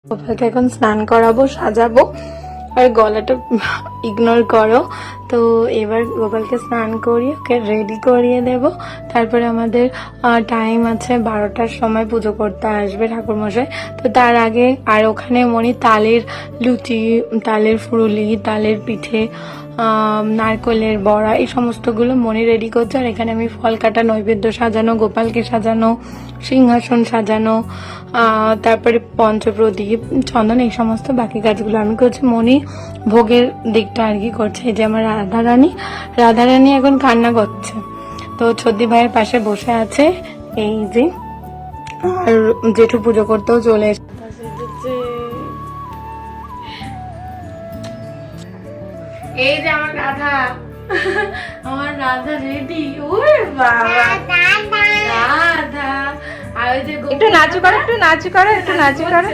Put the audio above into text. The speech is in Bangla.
গোপালকে এখন স্নান করাবো, সাজাবো, আর গলাটা ইগনোর করো। তো এবার গোপালকে স্নান করিয়ে ওকে রেডি করিয়ে দেব। তারপরে আমাদের টাইম আছে 12টার সময় পুজো করতে আসবে ঠাকুরমশাই। তো তার আগে আর ওখানে মনি তালের লুচি, তালের ফুরুলি, তালের পিঠে, নারকেলের বড়া, এই সমস্তগুলো মনি রেডি করছে। আর এখানে আমি ফল কাটা, নৈবেদ্য সাজানো, গোপালকে সাজানো, সিংহাসন সাজানো, তারপরে পঞ্চপ্রদীপ, চন্দন, এই সমস্ত বাকি কাজগুলো আমি করছি। মনি ভোগের দিকটা আর কি করছে। এই যে আমার রাধারানী এখন কান্না করছে। তো ছদ্দি ভাইয়ের পাশে বসে আছে এই যে, আর জেঠু পুজো করতেও চলে এসেছে। এই যে আমার রাধা, আমার রাধা রেডি। ওরে বাবা রাধা। আর ওই যে একটু নাচু করো, একটু নাচু করো, একটু নাচু করো।